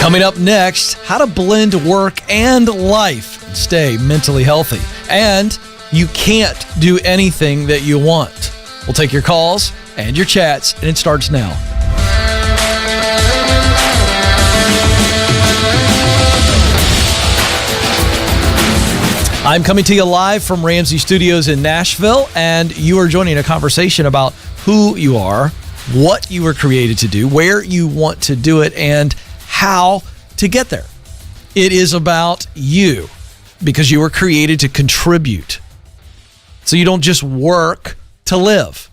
Coming up next, how to blend work and life and stay mentally healthy. And you can't do anything that you want. We'll take your calls and your chats, and it starts now. I'm coming to you live from Ramsey Studios in Nashville, and you are joining a conversation about who you are, what you were created to do, where you want to do it, and how to get there. It is about you because you were created to contribute. So you don't just work to live.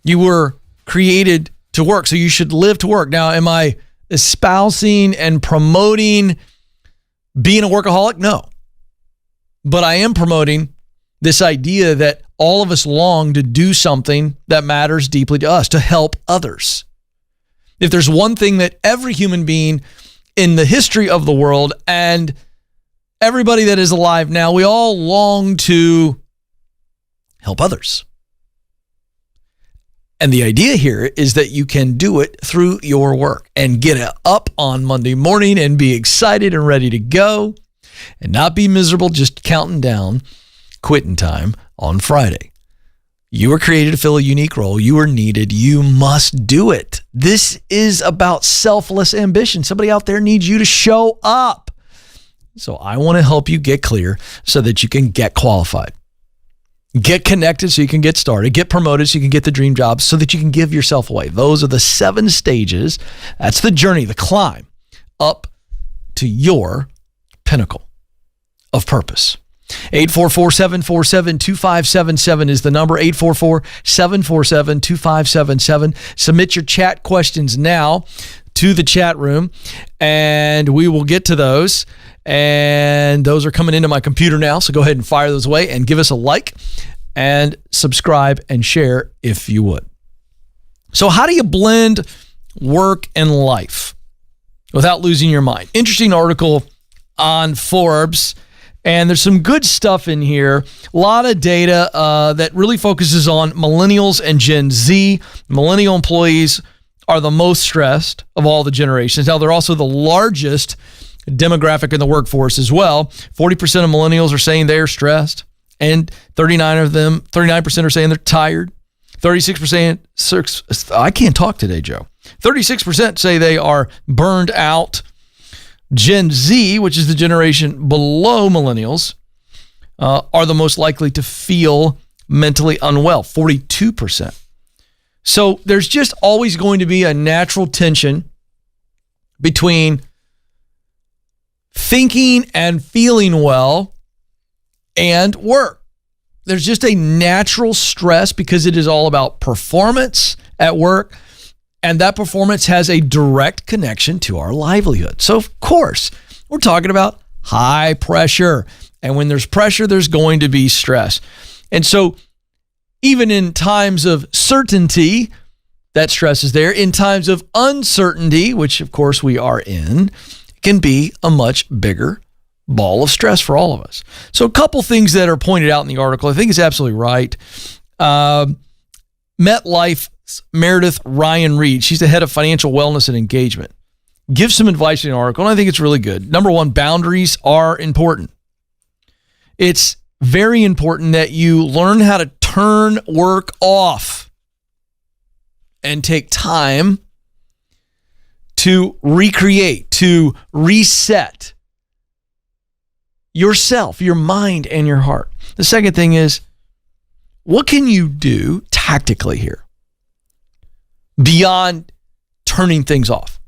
You were created to work, so you should live to work. Now, am I espousing and promoting being a workaholic? No. But I am promoting this idea that all of us long to do something that matters deeply to us, to help others. If there's one thing that every human being in the history of the world and everybody that is alive now, we all long to help others. And the idea here is that you can do it through your work and get up on Monday morning and be excited and ready to go and not be miserable just counting down quitting time on Friday. You were created to fill a unique role. You are needed. You must do it. This is about selfless ambition. Somebody out there needs you to show up. So I want to help you get clear so that you can get qualified. Get connected so you can get started. Get promoted so you can get the dream job so that you can give yourself away. Those are the 7 stages. That's the journey, the climb up to your pinnacle of purpose. 844-747-2577 is the number. 844-747-2577. Submit your chat questions now to the chat room, and we will get to those. And those are coming into my computer now, so go ahead and fire those away and give us a like and subscribe and share if you would. So how do you blend work and life without losing your mind? Interesting article on Forbes. And there's some good stuff in here. A lot of data that really focuses on millennials and Gen Z. Millennial employees are the most stressed of all the generations. Now, they're also the largest demographic in the workforce as well. 40% of millennials are saying they're stressed, and 39% are saying they're tired. 36%, I can't talk today, Joe. 36% say they are burned out. Gen Z, which is the generation below millennials, are the most likely to feel mentally unwell, 42%. So there's just always going to be a natural tension between thinking and feeling well and work. There's just a natural stress because it is all about performance at work. And that performance has a direct connection to our livelihood. So, of course, we're talking about high pressure. And when there's pressure, there's going to be stress. And so, even in times of certainty, that stress is there. In times of uncertainty, which, of course, we are in, can be a much bigger ball of stress for all of us. So, a couple things that are pointed out in the article, I think is absolutely right. MetLife Meredith Ryan Reed, she's the head of financial wellness and engagement, gives some advice in the article, and I think it's really good. Number one, boundaries are important. It's very important that you learn how to turn work off and take time to recreate, to reset yourself, your mind, and your heart. The second thing is, what can you do tactically here beyond turning things off?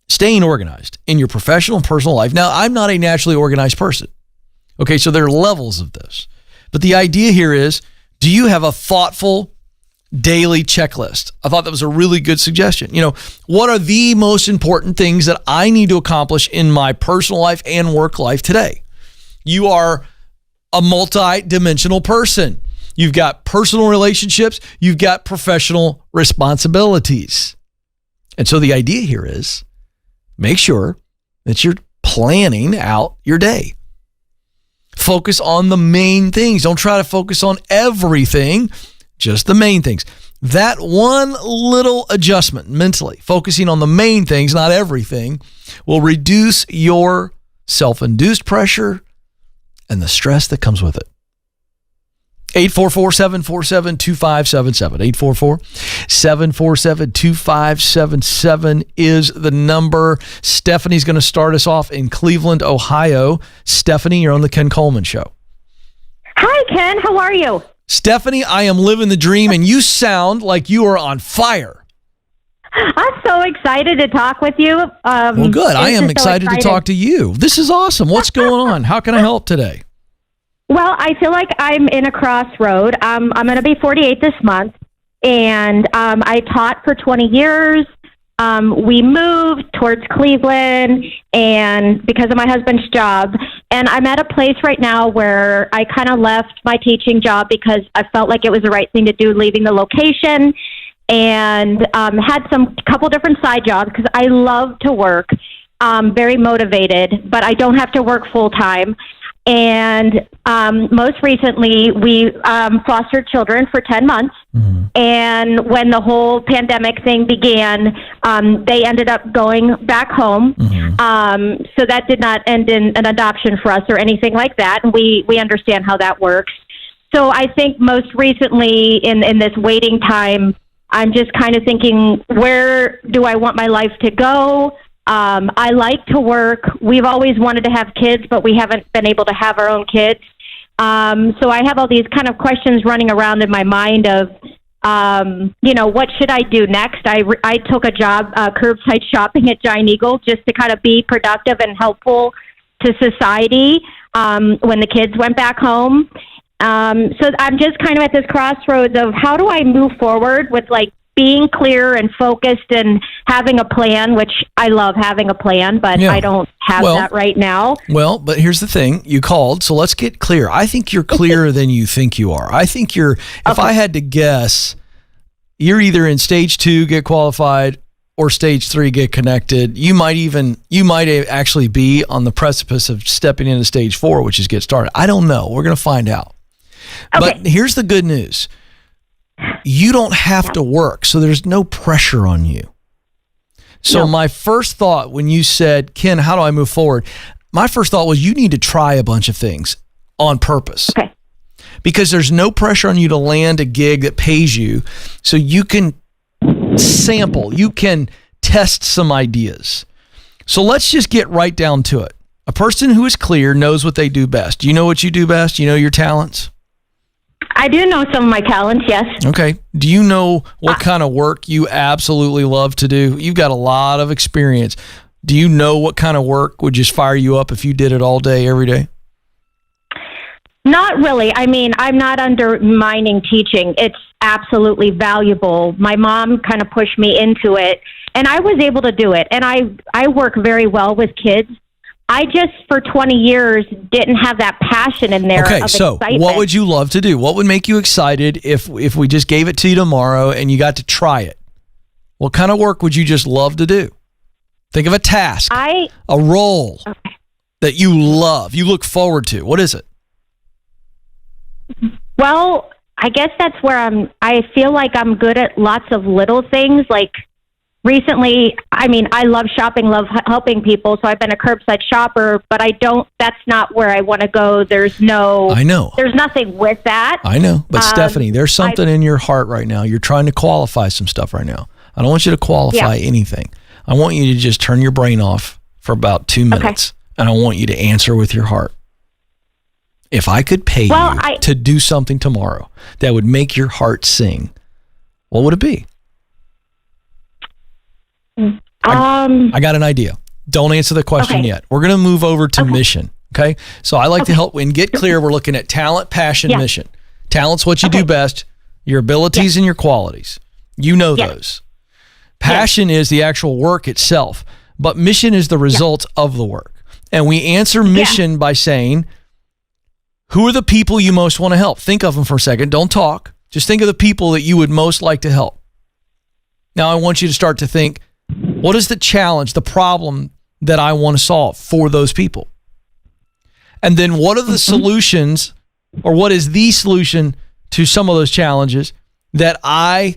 Staying organized in your professional and personal life. Now, I'm not a naturally organized person. Okay, so there are levels of this. But the idea here is, do you have a thoughtful daily checklist? I thought that was a really good suggestion. You know, what are the most important things that I need to accomplish in my personal life and work life today? You are a multi-dimensional person. You've got personal relationships. You've got professional responsibilities. And so the idea here is make sure that you're planning out your day. Focus on the main things. Don't try to focus on everything, just the main things. that one little adjustment mentally, focusing on the main things, not everything, will reduce your self-induced pressure and the stress that comes with it. 844-747-2577. 844-747-2577 is the number. Stephanie's going to start us off in Cleveland, Ohio. Stephanie, you're on the Ken Coleman Show. Hi, Ken. How are you? Stephanie, I am living the dream, and you sound like you are on fire. I'm so excited to talk with you. Well, good. I am excited to talk to you. This is awesome. What's going on? How can I help today? Well, I feel like I'm in a crossroad. I'm going to be 48 this month, and I taught for 20 years. We moved towards Cleveland and because of my husband's job. And I'm at a place right now where I kind of left my teaching job because I felt like it was the right thing to do, leaving the location, and had couple different side jobs because I love to work, very motivated, but I don't have to work full time. And most recently, we fostered children for 10 months. Mm-hmm. And when the whole pandemic thing began, they ended up going back home. Mm-hmm. So that did not end in an adoption for us or anything like that. And we understand how that works. So I think most recently in this waiting time, I'm just kind of thinking, where do I want my life to go? I like to work. We've always wanted to have kids, but we haven't been able to have our own kids. So I have all these kind of questions running around in my mind of, what should I do next? I took a job, curbside shopping at Giant Eagle, just to kind of be productive and helpful to society when the kids went back home. So I'm just kind of at this crossroads of how do I move forward with being clear and focused and having a plan, which I love having a plan, but I don't have that right now. Well, but here's the thing. You called, so let's get clear. I think you're clearer than you think you are. I think if I had to guess, you're either in stage 2, get qualified, or stage 3, get connected. You might actually be on the precipice of stepping into stage 4, which is get started. I don't know. We're going to find out. Okay. But here's the good news. You don't have to work, so there's no pressure on you. So my first thought when you said, Ken, how do I move forward? My first thought was you need to try a bunch of things on purpose. Okay. Because there's no pressure on you to land a gig that pays you, so you can sample, you can test some ideas. So let's just get right down to it. A person who is clear knows what they do best. Do you know what you do best? Do you know your talents? I do know some of my talents, yes. Okay. Do you know what kind of work you absolutely love to do? You've got a lot of experience. Do you know what kind of work would just fire you up if you did it all day, every day? Not really. I mean, I'm not undermining teaching. It's absolutely valuable. My mom kind of pushed me into it, and I was able to do it. And I work very well with kids. I just, for 20 years, didn't have that passion in there. Okay, so excitement. What would you love to do? What would make you excited if we just gave it to you tomorrow and you got to try it? What kind of work would you just love to do? Think of a task, a role that you love, you look forward to. What is it? Well, I guess that's where I feel like I'm good at lots of little things, like recently, I love shopping, love helping people, so I've been a curbside shopper, but that's not where I want to go. There's nothing with that. I know, but Stephanie, there's something in your heart right now. You're trying to qualify some stuff right now. I don't want you to qualify anything. I want you to just turn your brain off for about 2 minutes, and I want you to answer with your heart. If I could pay you to do something tomorrow that would make your heart sing, what would it be? I got an idea. Don't answer the question yet. We're going to move over to mission. Okay. So I like to help and get clear. We're looking at talent, passion, mission. Talent's what you do best, your abilities and your qualities. You know those. Passion is the actual work itself, but mission is the result of the work. And we answer mission by saying, who are the people you most want to help? Think of them for a second. Don't talk. Just think of the people that you would most like to help. Now I want you to start to think, what is the challenge, the problem that I want to solve for those people? And then what are the solutions, or what is the solution to some of those challenges that I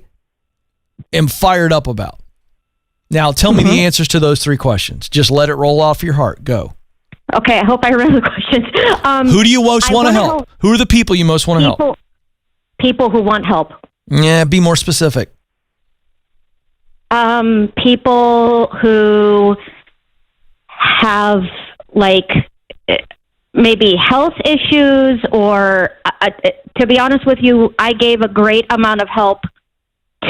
am fired up about. Now, tell me the answers to those 3 questions. Just let it roll off your heart. Go. Okay, I hope I remember the questions. Who do you most want to help? Who are the people you most want to help? People who want help. Yeah, be more specific. People who have maybe health issues, or to be honest with you, I gave a great amount of help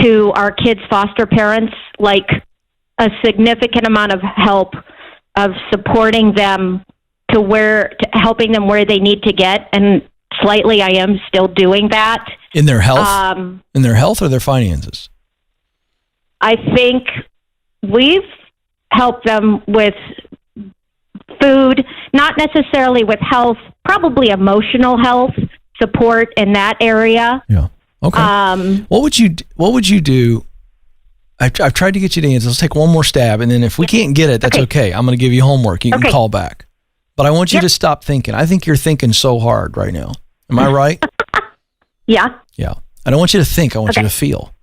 to our kids' foster parents, like a significant amount of help of supporting them to helping them where they need to get. And slightly, I am still doing that. In their health? In their health or their finances? I think we've helped them with food, not necessarily with health, probably emotional health support in that area. Yeah. Okay. What would you do? I've tried to get you to answer. Let's take one more stab, and then if we can't get it, that's okay. I'm going to give you homework. You can call back. But I want you to stop thinking. I think you're thinking so hard right now. Am I right? Yeah. Yeah. I don't want you to think. I want you to feel.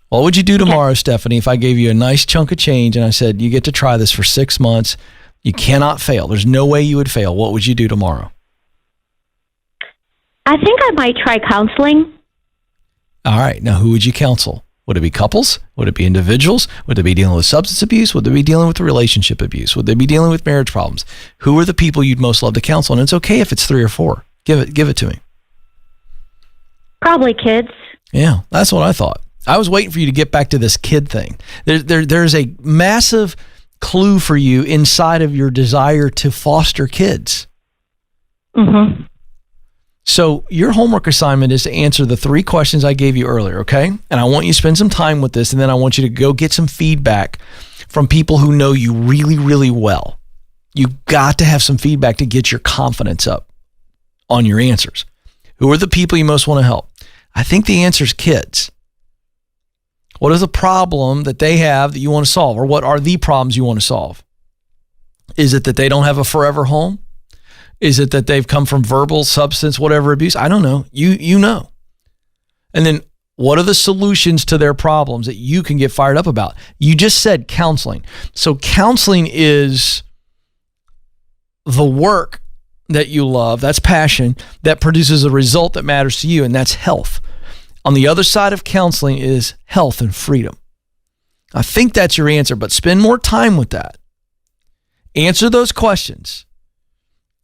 What would you do tomorrow, Stephanie, if I gave you a nice chunk of change and I said, you get to try this for 6 months. You cannot fail. There's no way you would fail. What would you do tomorrow? I think I might try counseling. All right. Now, who would you counsel? Would it be couples? Would it be individuals? Would they be dealing with substance abuse? Would they be dealing with relationship abuse? Would they be dealing with marriage problems? Who are the people you'd most love to counsel? And it's okay if it's 3 or 4. Give it to me. Probably kids. Yeah, that's what I thought. I was waiting for you to get back to this kid thing. There's a massive clue for you inside of your desire to foster kids. Mm-hmm. So your homework assignment is to answer the 3 questions I gave you earlier, okay? And I want you to spend some time with this, and then I want you to go get some feedback from people who know you really, really well. You've got to have some feedback to get your confidence up on your answers. Who are the people you most want to help? I think the answer is kids. What is a problem that they have that you want to solve? Or what are the problems you want to solve? Is it that they don't have a forever home? Is it that they've come from verbal, substance, whatever abuse? I don't know. You know. And then what are the solutions to their problems that you can get fired up about? You just said counseling. So counseling is the work that you love. That's passion that produces a result that matters to you, and that's health. On the other side of counseling is health and freedom. I think that's your answer, but spend more time with that. Answer those questions.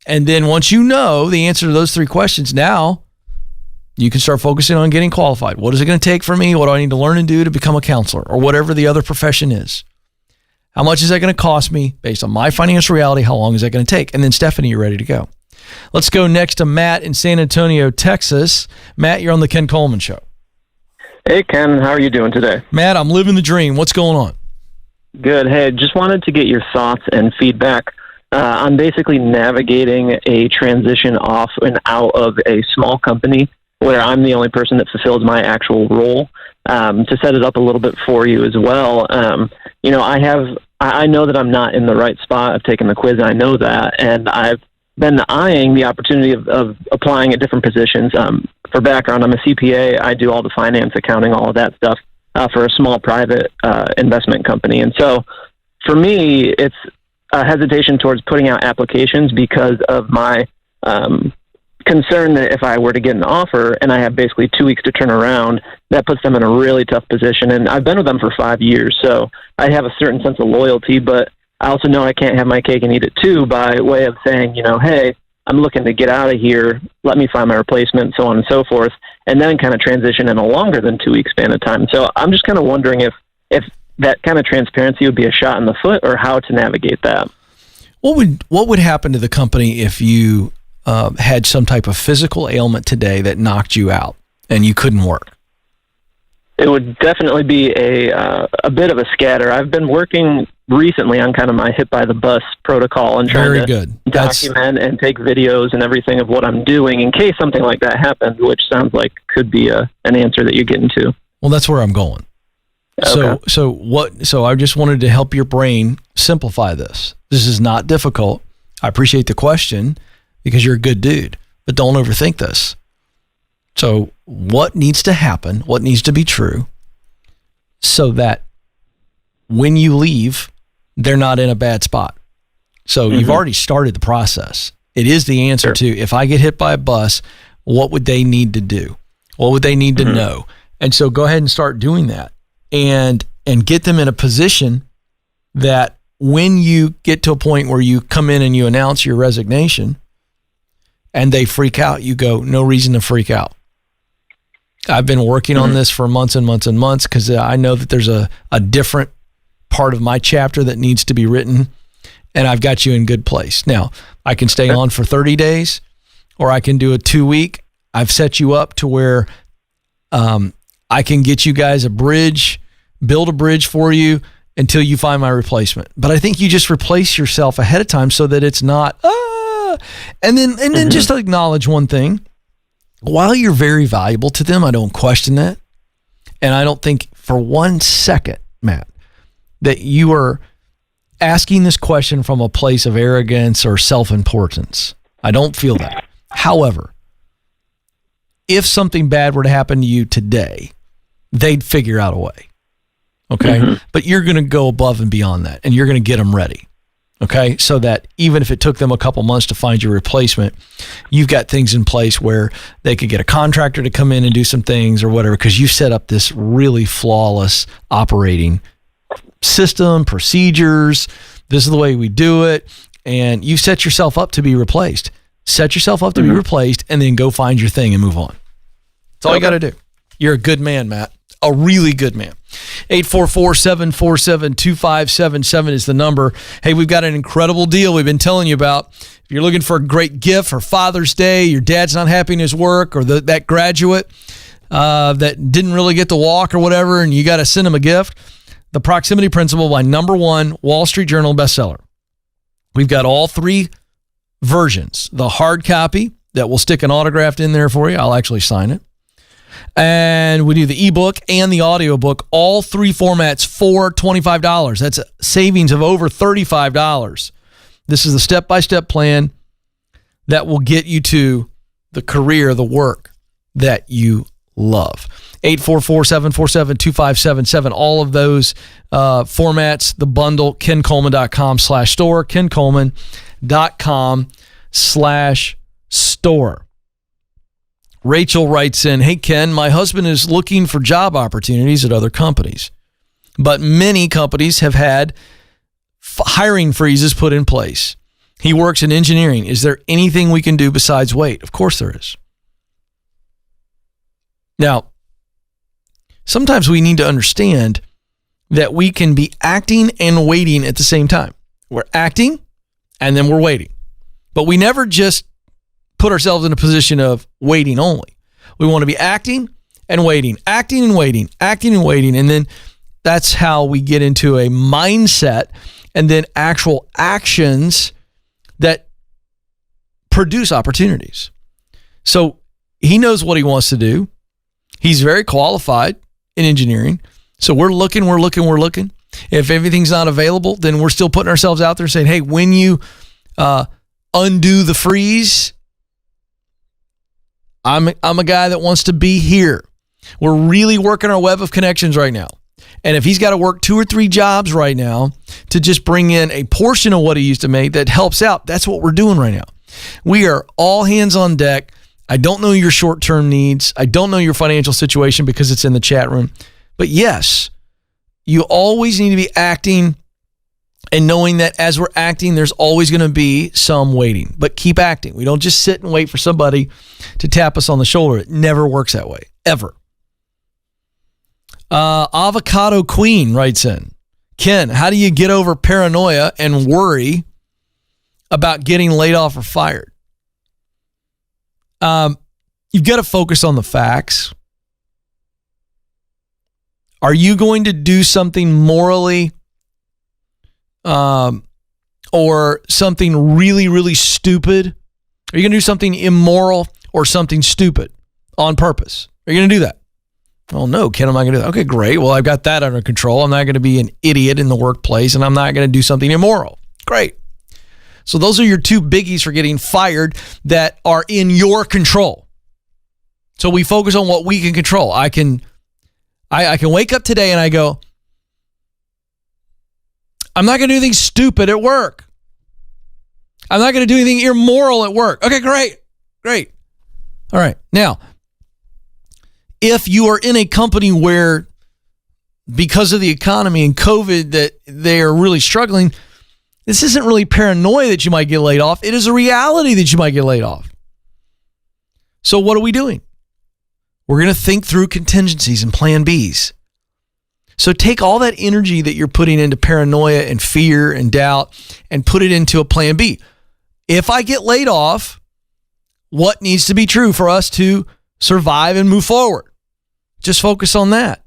And then once you know the answer to those 3 questions, now you can start focusing on getting qualified. What is it going to take for me? What do I need to learn and do to become a counselor, or whatever the other profession is? How much is that going to cost me based on my financial reality? How long is that going to take? And then Stephanie, you're ready to go. Let's go next to Matt in San Antonio, Texas. Matt, you're on the Ken Coleman Show. Hey, Ken. How are you doing today? Matt, I'm living the dream. What's going on? Good. Hey, just wanted to get your thoughts and feedback on basically navigating a transition off and out of a small company where I'm the only person that fulfills my actual role. To set it up a little bit for you as well, I know that I'm not in the right spot. I've taken the quiz, and I know that, and I've been eyeing the opportunity of applying at different positions. For background, I'm a CPA. I do all the finance, accounting, all of that stuff for a small private investment company. And so for me, it's a hesitation towards putting out applications because of my concern that if I were to get an offer and I have basically 2 weeks to turn around, that puts them in a really tough position. And I've been with them for 5 years, so I have a certain sense of loyalty, but I also know I can't have my cake and eat it too by way of saying, hey, I'm looking to get out of here, let me find my replacement, so on and so forth, and then kind of transition in a longer than 2 week span of time. So I'm just kind of wondering if that kind of transparency would be a shot in the foot, or how to navigate that. What would happen to the company if you had some type of physical ailment today that knocked you out and you couldn't work? It would definitely be a bit of a scatter. I've been working recently on kind of my hit by the bus protocol and trying to document and take videos and everything of what I'm doing in case something like that happened, which sounds like could be an answer that you're getting to. Well, that's where I'm going. Okay. So I just wanted to help your brain simplify this. This is not difficult. I appreciate the question because you're a good dude, but don't overthink this. So what needs to happen? What needs to be true so that when you leave, they're not in a bad spot. So you've already started the process. It is the answer to, if I get hit by a bus, what would they need to do? What would they need to know? And so go ahead and start doing that and get them in a position that when you get to a point where you come in and you announce your resignation and they freak out, you go, no reason to freak out. I've been working on this for months and months and months because I know that there's a different part of my chapter that needs to be written, and I've got you in good place. Now, I can stay on for 30 days or I can do a 2-week. I've set you up to where I can get you guys build a bridge for you until you find my replacement. But I think you just replace yourself ahead of time so that it's not, and then just acknowledge one thing. While you're very valuable to them, I don't question that. And I don't think for 1 second, Matt, that you are asking this question from a place of arrogance or self-importance. I don't feel that. However, if something bad were to happen to you today, they'd figure out a way. Okay? But you're going to go above and beyond that, and you're going to get them ready. Okay? So that even if it took them a couple months to find your replacement, you've got things in place where they could get a contractor to come in and do some things or whatever, because you set up this really flawless operating system, procedures. This is the way we do it. And you set yourself up to be replaced. Set yourself up to be replaced, and then go find your thing and move on. That's all you got to do. You're a good man, Matt. A really good man. 844-747-2577 is the number. Hey, we've got an incredible deal we've been telling you about. If you're looking for a great gift for Father's Day, your dad's not happy in his work, or that graduate that didn't really get to walk or whatever, and you got to send him a gift, The Proximity Principle by #1 Wall Street Journal bestseller. We've got all 3 versions. The hard copy that will stick an autograph in there for you. I'll actually sign it. And we do the ebook and the audiobook, all 3 formats for $25. That's a savings of over $35. This is the step-by-step plan that will get you to the career, the work that you love. 844-747-2577. All of those formats, the bundle, kencoleman.com/store, kencoleman.com/store. Rachel writes in, hey, Ken, my husband is looking for job opportunities at other companies, but many companies have had hiring freezes put in place. He works in engineering. Is there anything we can do besides wait? Of course there is. Now, sometimes we need to understand that we can be acting and waiting at the same time. We're acting and then we're waiting. But we never just put ourselves in a position of waiting only. We want to be acting and waiting, acting and waiting, acting and waiting. And then that's how we get into a mindset and then actual actions that produce opportunities. So he knows what he wants to do. He's very qualified in engineering. So we're looking. If everything's not available, then we're still putting ourselves out there saying, hey, when you undo the freeze, I'm a guy that wants to be here. We're really working our web of connections right now. And if he's got to work 2 or 3 jobs right now to just bring in a portion of what he used to make that helps out, that's what we're doing right now. We are all hands on deck. I don't know your short-term needs. I don't know your financial situation because it's in the chat room. But yes, you always need to be acting and knowing that as we're acting, there's always going to be some waiting. But keep acting. We don't just sit and wait for somebody to tap us on the shoulder. It never works that way, ever. Avocado Queen writes in, Ken, how do you get over paranoia and worry about getting laid off or fired? You've got to focus on the facts. Are you going to do something morally or something really, really stupid? Are you going to do something immoral or something stupid on purpose? Are you going to do that? Oh, no, Ken, I'm not going to do that. Okay, great. Well, I've got that under control. I'm not going to be an idiot in the workplace, and I'm not going to do something immoral. Great. So those are your 2 biggies for getting fired that are in your control. So we focus on what we can control. I can I can wake up today and I go, I'm not going to do anything stupid at work. I'm not going to do anything immoral at work. Okay, great. All right. Now, if you are in a company where because of the economy and COVID that they are really struggling, this isn't really paranoia that you might get laid off. It is a reality that you might get laid off. So what are we doing? We're going to think through contingencies and plan Bs. So take all that energy that you're putting into paranoia and fear and doubt and put it into a plan B. If I get laid off, what needs to be true for us to survive and move forward? Just focus on that.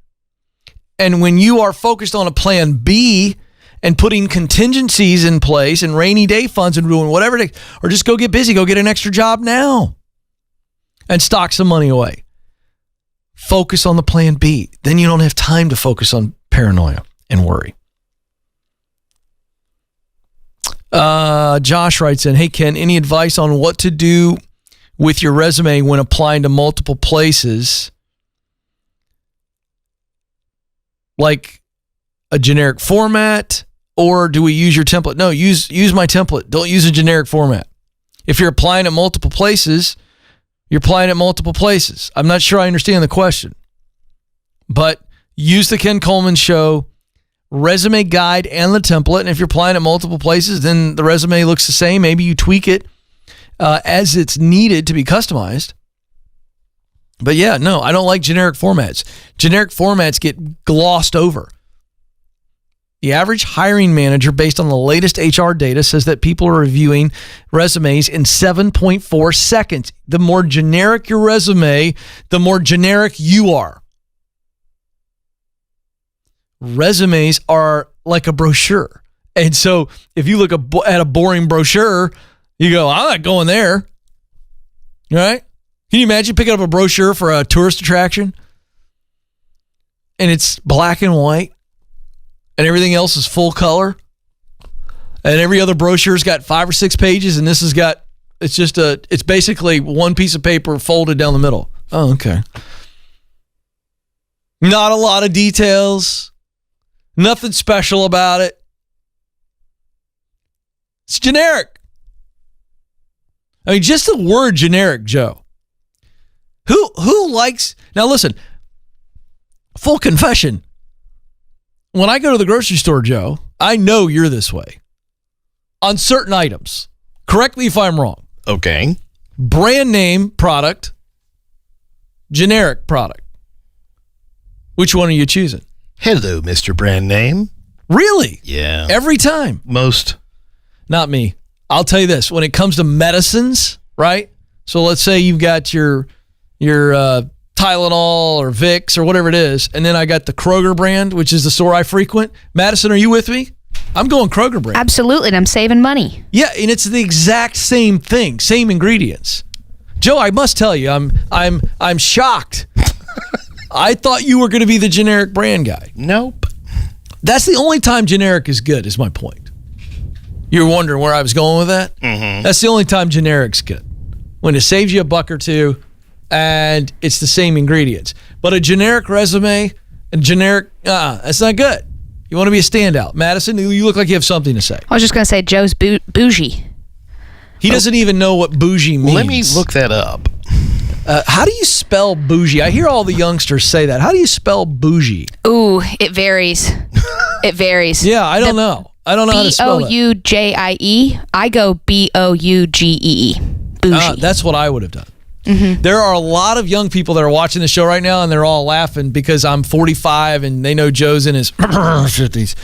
And when you are focused on a plan B and putting contingencies in place and rainy day funds and doing whatever it is, or just go get busy, go get an extra job now and stock some money away. Focus on the plan B. Then you don't have time to focus on paranoia and worry. Josh writes in, hey, Ken, any advice on what to do with your resume when applying to multiple places? Like a generic format, or do we use your template? No, use my template. Don't use a generic format. If you're applying at multiple places, you're applying at multiple places. I'm not sure I understand the question, but use the Ken Coleman Show resume guide and the template. And if you're applying at multiple places, then the resume looks the same. Maybe you tweak it as it's needed to be customized. But yeah, no, I don't like generic formats. Generic formats get glossed over. The average hiring manager, based on the latest HR data, says that people are reviewing resumes in 7.4 seconds. The more generic your resume, the more generic you are. Resumes are like a brochure. And so if you look at a boring brochure, you go, I'm not going there. Right? Can you imagine picking up a brochure for a tourist attraction? And it's black and white. And everything else is full color. And every other brochure's got 5 or 6 pages. And this has got, it's basically one piece of paper folded down the middle. Oh, okay. Not a lot of details. Nothing special about it. It's generic. I mean, just the word generic, Joe. Who likes, now listen, full confession. When I go to the grocery store, Joe, I know you're this way. On certain items. Correct me if I'm wrong. Okay. Brand name product, generic product. Which one are you choosing? Hello, Mr. Brand Name. Really? Yeah. Every time? Most. Not me. I'll tell you this. When it comes to medicines, right? So let's say you've got your Tylenol or Vicks or whatever it is, and then I got the Kroger brand, which is the store I frequent. Madison, are you with me? I'm going Kroger brand. Absolutely, and I'm saving money. Yeah, and it's the exact same thing, same ingredients. Joe, I must tell you, I'm shocked. I thought you were going to be the generic brand guy. Nope. That's the only time generic is good, is my point. You're wondering where I was going with that? Mm-hmm. That's the only time generic's good. When it saves you a buck or two and it's the same ingredients. But a generic resume, that's not good. You want to be a standout. Madison, you look like you have something to say. I was just going to say Joe's bougie. He doesn't even know what bougie means. Let me look that up. How do you spell bougie? I hear all the youngsters say that. How do you spell bougie? Ooh, it varies. It varies. Yeah, I don't know. I don't know how to spell that. B-O-U-J-I-E. I go B-O-U-G-E-E. Bougie. That's what I would have done. Mm-hmm. There are a lot of young people that are watching the show right now, and they're all laughing because I'm 45 and they know Joe's in his 50s.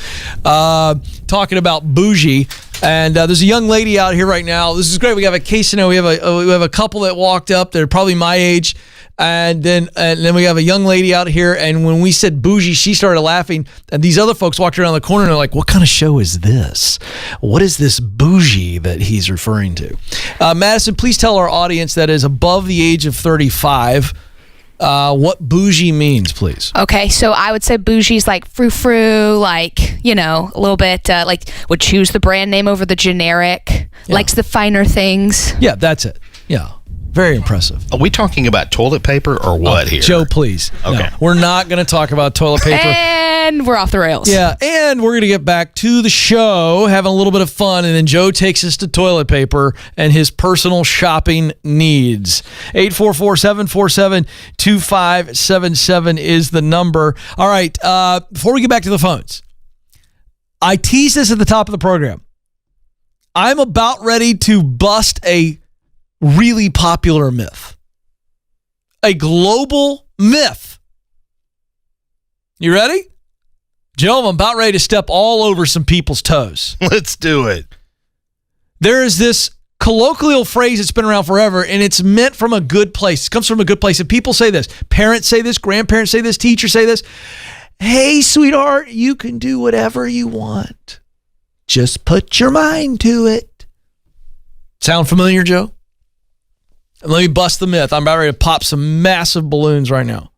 Talking about bougie. And there's a young lady out here right now. This is great. We have a case scenario. We have a couple that walked up. They're probably my age. And then we have a young lady out here. And when we said bougie, she started laughing. And these other folks walked around the corner and they're like, what kind of show is this? What is this bougie that he's referring to? Madison, please tell our audience that is above the age of 35 what bougie means, please. Okay, so I would say bougie's like frou-frou, like, a little bit like would choose the brand name over the generic, likes the finer things. Yeah, that's it. Yeah. Very impressive. Are we talking about toilet paper or what here? Joe, please. Okay. No, we're not going to talk about toilet paper. And we're off the rails. Yeah, and we're going to get back to the show, having a little bit of fun, and then Joe takes us to toilet paper and his personal shopping needs. 844-747-2577 is the number. All right, before we get back to the phones, I teased this at the top of the program. I'm about ready to bust a really popular myth. A global myth. You ready? Joe, I'm about ready to step all over some people's toes. Let's do it. There is this colloquial phrase that's been around forever, and it's meant from a good place. It comes from a good place. And people say this. Parents say this. Grandparents say this. Teachers say this. Hey, sweetheart, you can do whatever you want. Just put your mind to it. Sound familiar, Joe? Let me bust the myth. I'm about ready to pop some massive balloons right now.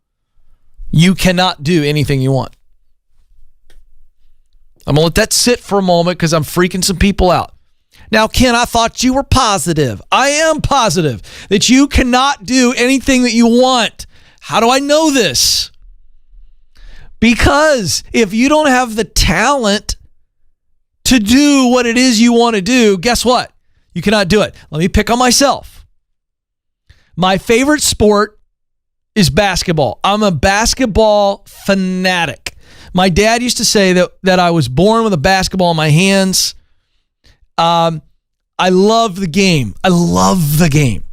You cannot do anything you want. I'm going to let that sit for a moment because I'm freaking some people out. Now, Ken, I thought you were positive. I am positive that you cannot do anything that you want. How do I know this? Because if you don't have the talent to do what it is you want to do, guess what? You cannot do it. Let me pick on myself. My favorite sport is basketball. I'm a basketball fanatic. My dad used to say that I was born with a basketball in my hands. I love the game. I love the game.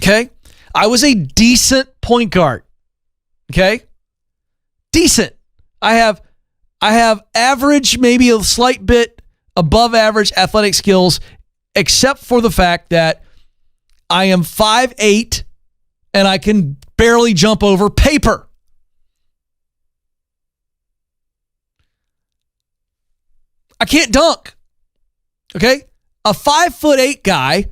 Okay? I was a decent point guard. Okay? Decent. I have average, maybe a slight bit above average athletic skills, except for the fact that I am 5'8", and I can barely jump over paper. I can't dunk. Okay? A 5'8" guy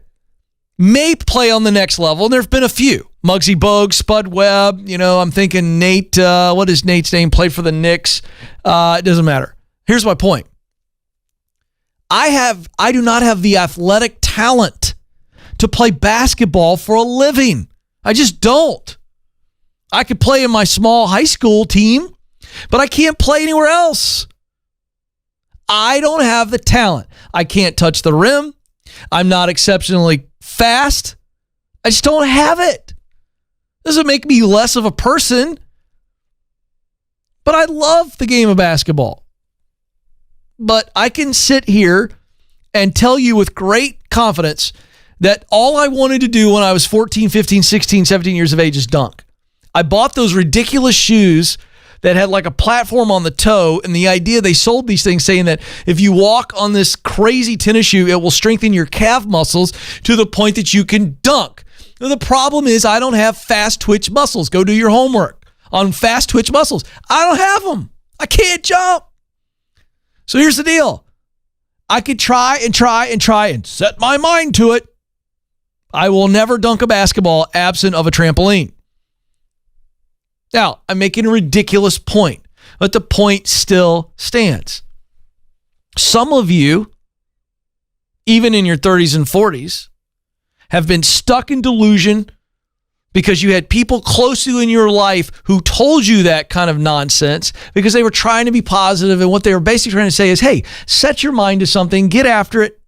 may play on the next level, and there have been a few. Muggsy Bogues, Spud Webb, I'm thinking Nate, what is Nate's name? Played for the Knicks. It doesn't matter. Here's my point. I do not have the athletic talent to play basketball for a living. I just don't. I could play in my small high school team, but I can't play anywhere else. I don't have the talent. I can't touch the rim. I'm not exceptionally fast. I just don't have it. Doesn't make me less of a person, but I love the game of basketball. But I can sit here and tell you with great confidence that all I wanted to do when I was 14, 15, 16, 17 years of age is dunk. I bought those ridiculous shoes that had like a platform on the toe, and the idea they sold these things saying that if you walk on this crazy tennis shoe, it will strengthen your calf muscles to the point that you can dunk. Now, the problem is I don't have fast twitch muscles. Go do your homework on fast twitch muscles. I don't have them. I can't jump. So here's the deal. I could try and set my mind to it. I will never dunk a basketball absent of a trampoline. Now, I'm making a ridiculous point, but the point still stands. Some of you, even in your 30s and 40s, have been stuck in delusion because you had people close to you in your life who told you that kind of nonsense because they were trying to be positive, and what they were basically trying to say is, hey, set your mind to something, get after it,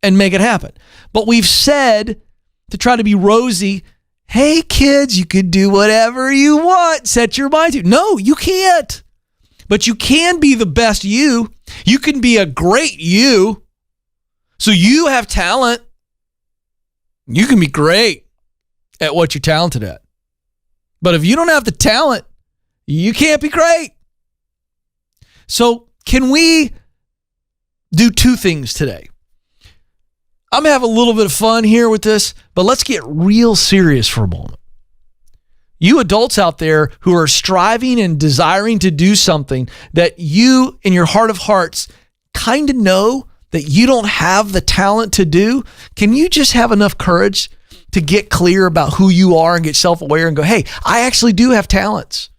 and make it happen. But we've said to try to be rosy, hey, kids, you could do whatever you want. Set your mind to. No, you can't. But you can be the best you. You can be a great you. So you have talent. You can be great at what you're talented at. But if you don't have the talent, you can't be great. So can we do two things today? I'm going to have a little bit of fun here with this, but let's get real serious for a moment. You adults out there who are striving and desiring to do something that you, in your heart of hearts, kind of know that you don't have the talent to do, can you just have enough courage to get clear about who you are and get self-aware and go, hey, I actually do have talents.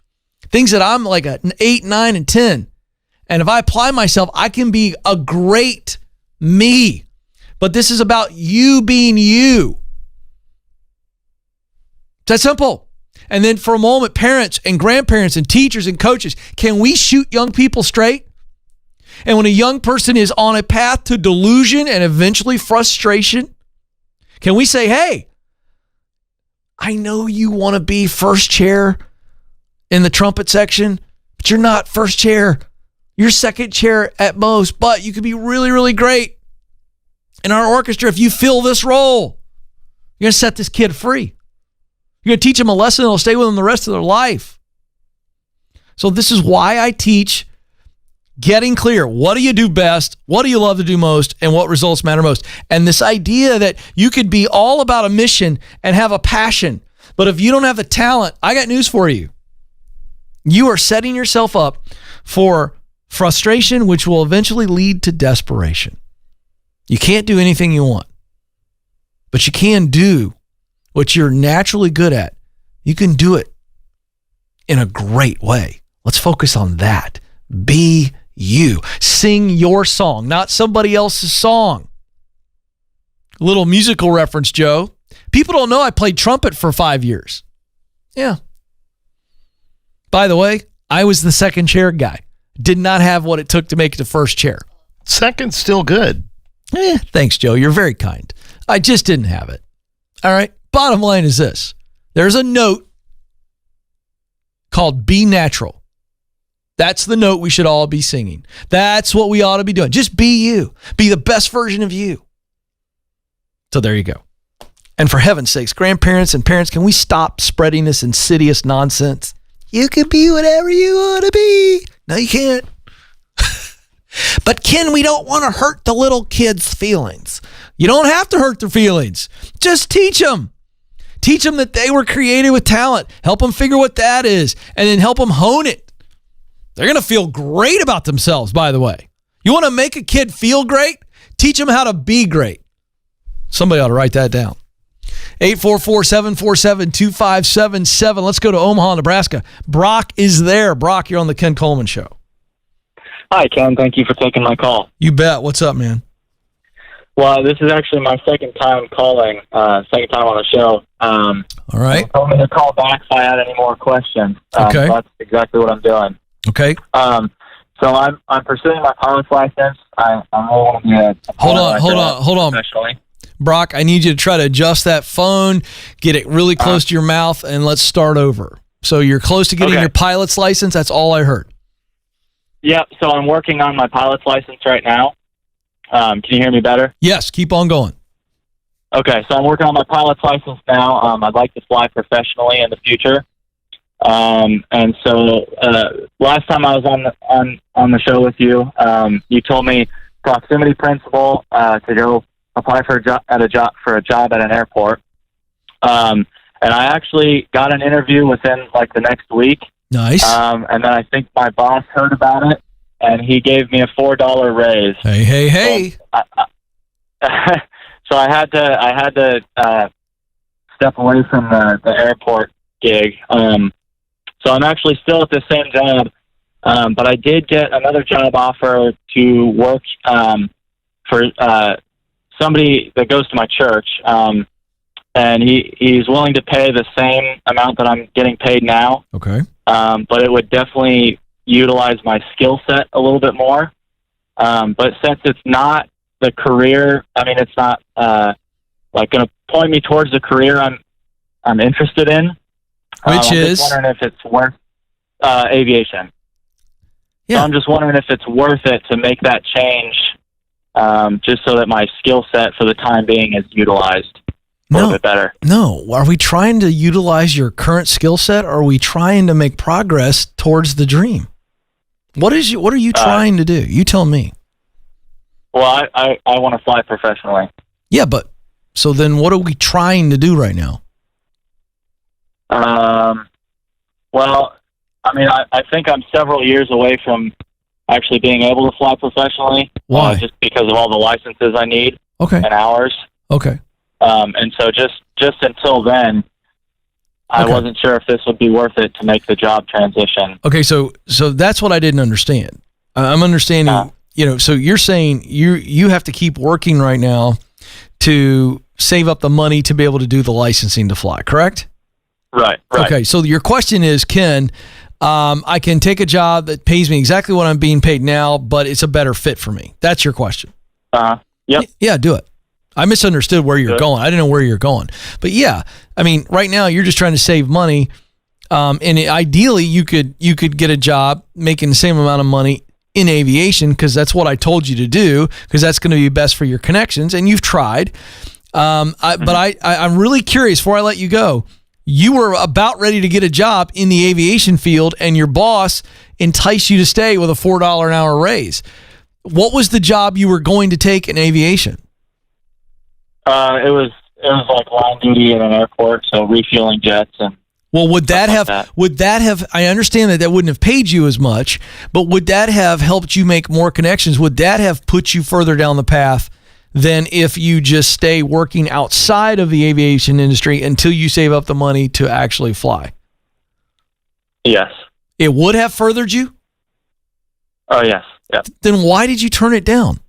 Things that I'm like an 8, 9, and 10. And if I apply myself, I can be a great me. But this is about you being you. It's that simple. And then for a moment, parents and grandparents and teachers and coaches, can we shoot young people straight? And when a young person is on a path to delusion and eventually frustration, can we say, hey, I know you want to be first chair in the trumpet section, but you're not first chair. You're second chair at most, but you could be really, really great in our orchestra if you fill this role. You're going to set this kid free. You're going to teach them a lesson that'll stay with them the rest of their life. So this is why I teach getting clear. What do you do best? What do you love to do most? And what results matter most? And this idea that you could be all about a mission and have a passion, but if you don't have the talent, I got news for you. You are setting yourself up for frustration, which will eventually lead to desperation. You can't do anything you want, but you can do what you're naturally good at. You can do it in a great way. Let's focus on that. Be you. Sing your song, not somebody else's song. Little musical reference, Joe. People don't know I played trumpet for 5 years. Yeah. By the way, I was the second chair guy. Did not have what it took to make it to first chair. Second's still good. Thanks, Joe. You're very kind. I just didn't have it. All right. Bottom line is this. There's a note called Be Natural. That's the note we should all be singing. That's what we ought to be doing. Just be you. Be the best version of you. So there you go. And for heaven's sakes, grandparents and parents, can we stop spreading this insidious nonsense? You can be whatever you want to be. No, you can't. But Ken, we don't want to hurt the little kids' feelings. You don't have to hurt their feelings. Just teach them. Teach them that they were created with talent. Help them figure what that is, and then help them hone it. They're going to feel great about themselves, by the way. You want to make a kid feel great? Teach them how to be great. Somebody ought to write that down. 844-747-2577. Let's go to Omaha, Nebraska. Brock is there. Brock, you're on the Ken Coleman Show. Hi, Ken. Thank you for taking my call. You bet. What's up, man? Well, this is actually my second time calling, second time on the show. All right. They told me to call back if I had any more questions. Okay. So that's exactly what I'm doing. Okay. So I'm pursuing my pilot's license. I really want to be a Hold on. professionally. Brock, I need you to try to adjust that phone, get it really close to your mouth, and let's start over. So you're close to getting your pilot's license? That's all I heard. Yep, so I'm working on my pilot's license right now. Can you hear me better? Yes, keep on going. Okay, so I'm working on my pilot's license now. I'd like to fly professionally in the future. And so last time I was on the show with you, you told me proximity principle to go apply for a job at an airport. And I actually got an interview within like the next week. Nice. And then I think my boss heard about it, and he gave me a $4 raise. Hey. So I had to step away from the airport gig. So I'm actually still at the same job, but I did get another job offer to work for somebody that goes to my church, and he's willing to pay the same amount that I'm getting paid now. Okay. But it would definitely utilize my skill set a little bit more. But since it's not the career, I mean, it's not like going to point me towards the career I'm interested in. Which is? I'm just wondering if it's worth aviation. Yeah. So I'm just wondering if it's worth it to make that change, just so that my skill set for the time being is utilized a little bit better. No. Are we trying to utilize your current skill set, or are we trying to make progress towards the dream? What are you trying to do? You tell me. Well, I want to fly professionally. Yeah, but so then what are we trying to do right now? Well, I mean, I think I'm several years away from actually being able to fly professionally. Why? Just because of all the licenses I need. Okay. And hours. Okay. And so just until then, I wasn't sure if this would be worth it to make the job transition. Okay, so that's what I didn't understand. I'm understanding, so you're saying you have to keep working right now to save up the money to be able to do the licensing to fly, correct? Right. Okay, so your question is, Ken, I can take a job that pays me exactly what I'm being paid now, but it's a better fit for me. That's your question. Yep. Yeah, do it. I misunderstood where you're going. I didn't know where you're going. But yeah, I mean, right now you're just trying to save money. And ideally you could get a job making the same amount of money in aviation, because that's what I told you to do, because that's going to be best for your connections, and you've tried. But I'm really curious, before I let you go, you were about ready to get a job in the aviation field, and your boss enticed you to stay with a $4 an hour raise. What was the job you were going to take in aviation? It was like line duty in an airport, so refueling jets and. Well, would that have, I understand that wouldn't have paid you as much, but would that have helped you make more connections? Would that have put you further down the path than if you just stay working outside of the aviation industry until you save up the money to actually fly? Yes. It would have furthered you? Oh, yes. Yeah. Then why did you turn it down?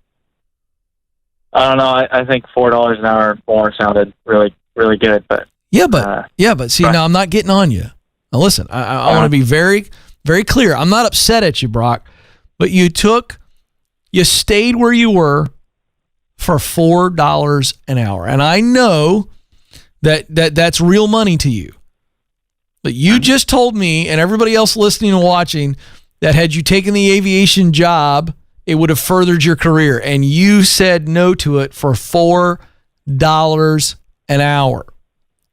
I don't know. I think $4 an hour more sounded really, really good, but. But see, now I'm not getting on you. Now listen, I want to be very, very clear. I'm not upset at you, Brock, but you stayed where you were for $4 an hour. And I know that's real money to you. But you just told me, and everybody else listening and watching, that had you taken the aviation job, it would have furthered your career. And you said no to it for $4 an hour.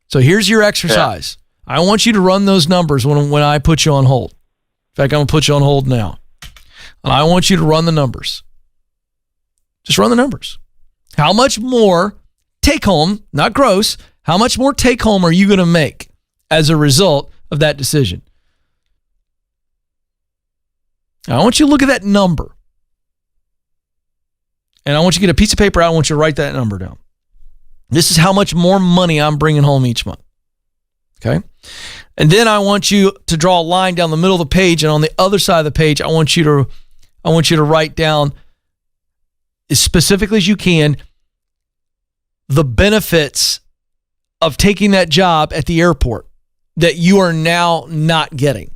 So here's your exercise. Yeah. I want you to run those numbers when I put you on hold. In fact, I'm going to put you on hold now. And I want you to run the numbers. Just run the numbers. How much more take home, not gross, how much more take home are you going to make as a result of that decision? Now, I want you to look at that number. And I want you to get a piece of paper out. I want you to write that number down. This is how much more money I'm bringing home each month. Okay? And then I want you to draw a line down the middle of the page, and on the other side of the page, I want you to write down as specifically as you can the benefits of taking that job at the airport that you are now not getting.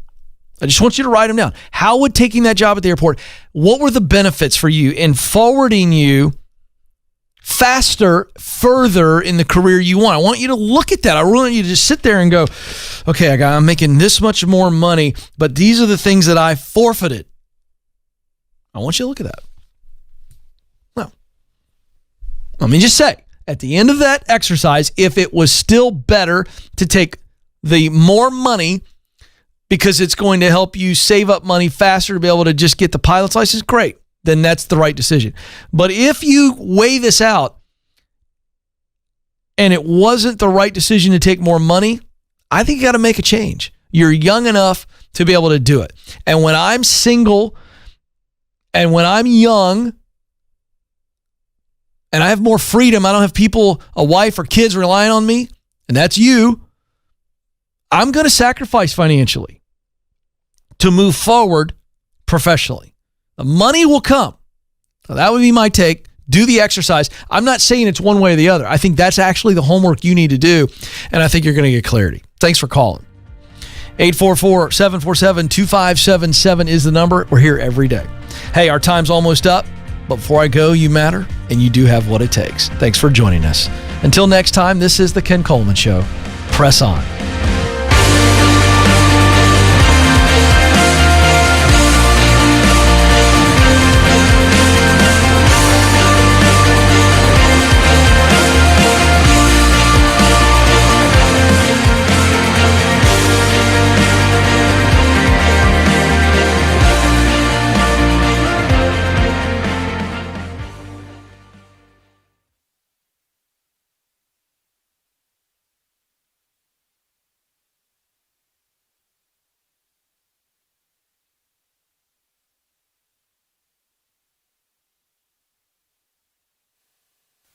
I just want you to write them down. How would taking that job at the airport, what were the benefits for you in forwarding you faster, further in the career you want? I want you to look at that. I want you to just sit there and go, okay, I'm making this much more money, but these are the things that I forfeited. I want you to look at that. Now, let me just say, at the end of that exercise, if it was still better to take the more money because it's going to help you save up money faster to be able to just get the pilot's license, great. Then that's the right decision. But if you weigh this out and it wasn't the right decision to take more money, I think you got to make a change. You're young enough to be able to do it. And when I'm single and when I'm young and I have more freedom, I don't have people, a wife or kids relying on me, and that's you, I'm going to sacrifice financially to move forward professionally. The money will come. So that would be my take. Do the exercise. I'm not saying it's one way or the other. I think that's actually the homework you need to do, and I think you're going to get clarity. Thanks for calling. 844-747-2577 is the number. We're here every day. Hey, our time's almost up, but before I go, you matter, and you do have what it takes. Thanks for joining us. Until next time, this is the Ken Coleman Show. Press on.